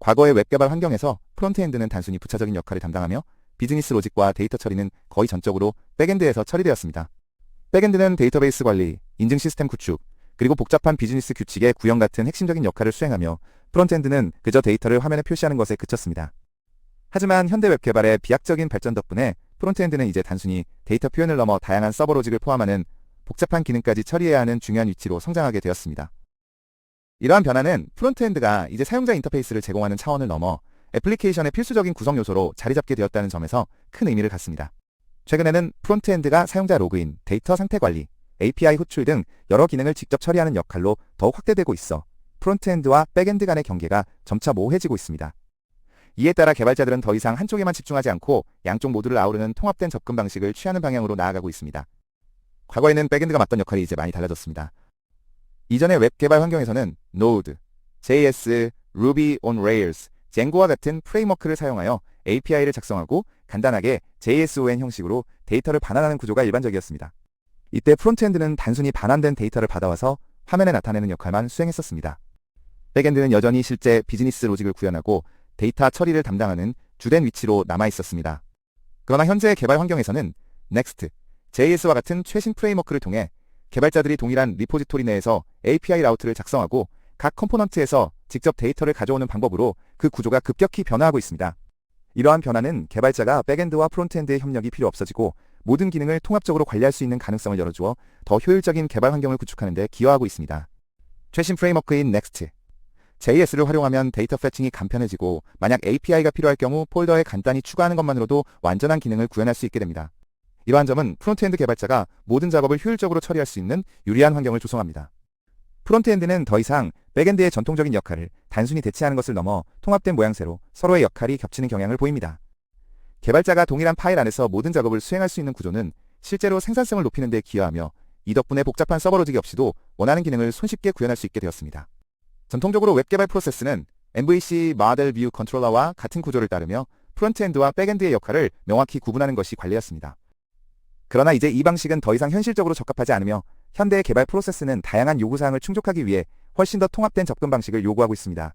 과거의 웹 개발 환경에서 프론트엔드는 단순히 부차적인 역할을 담당하며 비즈니스 로직과 데이터 처리는 거의 전적으로 백엔드에서 처리되었습니다. 백엔드는 데이터베이스 관리, 인증 시스템 구축, 그리고 복잡한 비즈니스 규칙의 구형 같은 핵심적인 역할을 수행하며 프론트엔드는 그저 데이터를 화면에 표시하는 것에 그쳤습니다. 하지만 현대 웹 개발의 비약적인 발전 덕분에 프론트엔드는 이제 단순히 데이터 표현을 넘어 다양한 서버 로직을 포함하는 복잡한 기능까지 처리해야 하는 중요한 위치로 성장하게 되었습니다. 이러한 변화는 프론트엔드가 이제 사용자 인터페이스를 제공하는 차원을 넘어 애플리케이션의 필수적인 구성 요소로 자리 잡게 되었다는 점에서 큰 의미를 갖습니다. 최근에는 프론트엔드가 사용자 로그인, 데이터 상태 관리, API 호출 등 여러 기능을 직접 처리하는 역할로 더욱 확대되고 있어 프론트엔드와 백엔드 간의 경계가 점차 모호해지고 있습니다. 이에 따라 개발자들은 더 이상 한쪽에만 집중하지 않고 양쪽 모두를 아우르는 통합된 접근 방식을 취하는 방향으로 나아가고 있습니다. 과거에는 백엔드가 맡던 역할이 이제 많이 달라졌습니다. 이전의 웹 개발 환경에서는 Node, JS, Ruby on Rails, Django와 같은 프레임워크를 사용하여 API를 작성하고 간단하게 JSON 형식으로 데이터를 반환하는 구조가 일반적이었습니다. 이때 프론트엔드는 단순히 반환된 데이터를 받아와서 화면에 나타내는 역할만 수행했었습니다. 백엔드는 여전히 실제 비즈니스 로직을 구현하고 데이터 처리를 담당하는 주된 위치로 남아있었습니다. 그러나 현재의 개발 환경에서는 Next, JS와 같은 최신 프레임워크를 통해 개발자들이 동일한 리포지토리 내에서 API 라우트를 작성하고 각 컴포넌트에서 직접 데이터를 가져오는 방법으로 그 구조가 급격히 변화하고 있습니다. 이러한 변화는 개발자가 백엔드와 프론트엔드의 협력이 필요 없어지고 모든 기능을 통합적으로 관리할 수 있는 가능성을 열어주어 더 효율적인 개발 환경을 구축하는 데 기여하고 있습니다. 최신 프레임워크인 Next, JS를 활용하면 데이터 패칭이 간편해지고 만약 API가 필요할 경우 폴더에 간단히 추가하는 것만으로도 완전한 기능을 구현할 수 있게 됩니다. 이러한 점은 프론트엔드 개발자가 모든 작업을 효율적으로 처리할 수 있는 유리한 환경을 조성합니다. 프론트엔드는 더 이상 백엔드의 전통적인 역할을 단순히 대체하는 것을 넘어 통합된 모양새로 서로의 역할이 겹치는 경향을 보입니다. 개발자가 동일한 파일 안에서 모든 작업을 수행할 수 있는 구조는 실제로 생산성을 높이는 데 기여하며 이 덕분에 복잡한 서버 로직이 없이도 원하는 기능을 손쉽게 구현할 수 있게 되었습니다. 전통적으로 웹 개발 프로세스는 MVC 모델 뷰 컨트롤러와 같은 구조를 따르며 프론트엔드와 백엔드의 역할을 명확히 구분하는 것이 관리였습니다. 그러나 이제 이 방식은 더 이상 현실적으로 적합하지 않으며 현대의 개발 프로세스는 다양한 요구사항을 충족하기 위해 훨씬 더 통합된 접근 방식을 요구하고 있습니다.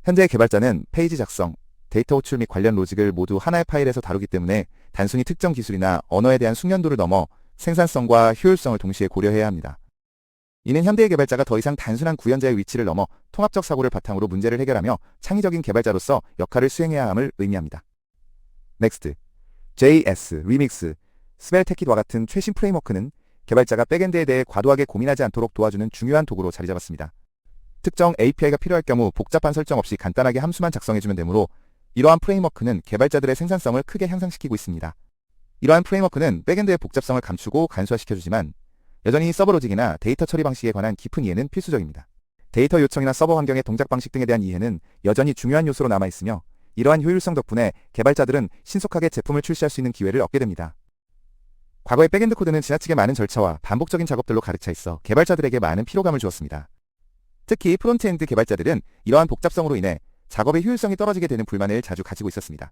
현재 개발자는 페이지 작성, 데이터 호출 및 관련 로직을 모두 하나의 파일에서 다루기 때문에 단순히 특정 기술이나 언어에 대한 숙련도를 넘어 생산성과 효율성을 동시에 고려해야 합니다. 이는 현대의 개발자가 더 이상 단순한 구현자의 위치를 넘어 통합적 사고를 바탕으로 문제를 해결하며 창의적인 개발자로서 역할을 수행해야 함을 의미합니다. Next, JS, Remix, 스벨테킷과 같은 최신 프레임워크는 개발자가 백엔드에 대해 과도하게 고민하지 않도록 도와주는 중요한 도구로 자리 잡았습니다. 특정 API가 필요할 경우 복잡한 설정 없이 간단하게 함수만 작성해주면 되므로 이러한 프레임워크는 개발자들의 생산성을 크게 향상시키고 있습니다. 이러한 프레임워크는 백엔드의 복잡성을 감추고 간소화시켜주지만 여전히 서버 로직이나 데이터 처리 방식에 관한 깊은 이해는 필수적입니다. 데이터 요청이나 서버 환경의 동작 방식 등에 대한 이해는 여전히 중요한 요소로 남아있으며 이러한 효율성 덕분에 개발자들은 신속하게 제품을 출시할 수 있는 기회를 얻게 됩니다. 과거의 백엔드 코드는 지나치게 많은 절차와 반복적인 작업들로 가득 차 있어 개발자들에게 많은 피로감을 주었습니다. 특히 프론트엔드 개발자들은 이러한 복잡성으로 인해 작업의 효율성이 떨어지게 되는 불만을 자주 가지고 있었습니다.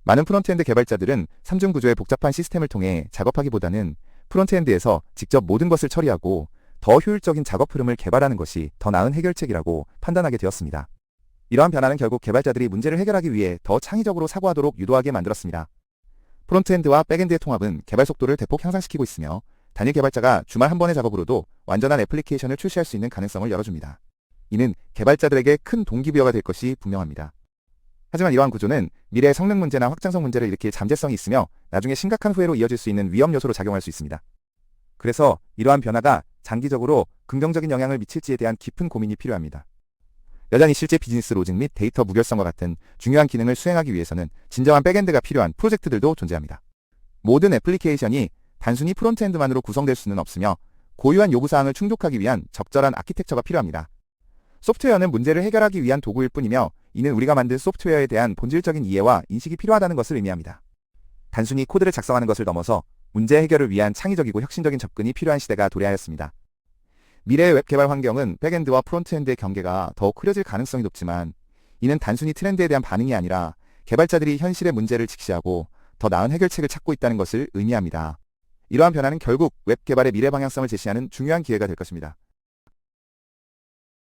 많은 프론트엔드 개발자들은 3중 구조의 복잡한 시스템을 통해 작업하기보다는 프론트엔드에서 직접 모든 것을 처리하고 더 효율적인 작업 흐름을 개발하는 것이 더 나은 해결책이라고 판단하게 되었습니다. 이러한 변화는 결국 개발자들이 문제를 해결하기 위해 더 창의적으로 사고하도록 유도하게 만들었습니다. 프론트엔드와 백엔드의 통합은 개발 속도를 대폭 향상시키고 있으며 단일 개발자가 주말 한 번의 작업으로도 완전한 애플리케이션을 출시할 수 있는 가능성을 열어줍니다. 이는 개발자들에게 큰 동기부여가 될 것이 분명합니다. 하지만 이러한 구조는 미래의 성능 문제나 확장성 문제를 일으킬 잠재성이 있으며 나중에 심각한 후회로 이어질 수 있는 위험 요소로 작용할 수 있습니다. 그래서 이러한 변화가 장기적으로 긍정적인 영향을 미칠지에 대한 깊은 고민이 필요합니다. 여전히 실제 비즈니스 로직 및 데이터 무결성과 같은 중요한 기능을 수행하기 위해서는 진정한 백엔드가 필요한 프로젝트들도 존재합니다. 모든 애플리케이션이 단순히 프론트엔드만으로 구성될 수는 없으며 고유한 요구사항을 충족하기 위한 적절한 아키텍처가 필요합니다. 소프트웨어는 문제를 해결하기 위한 도구일 뿐이며 이는 우리가 만든 소프트웨어에 대한 본질적인 이해와 인식이 필요하다는 것을 의미합니다. 단순히 코드를 작성하는 것을 넘어서 문제 해결을 위한 창의적이고 혁신적인 접근이 필요한 시대가 도래하였습니다. 미래의 웹 개발 환경은 백엔드와 프론트엔드의 경계가 더욱 흐려질 가능성이 높지만 이는 단순히 트렌드에 대한 반응이 아니라 개발자들이 현실의 문제를 직시하고 더 나은 해결책을 찾고 있다는 것을 의미합니다. 이러한 변화는 결국 웹 개발의 미래 방향성을 제시하는 중요한 기회가 될 것입니다.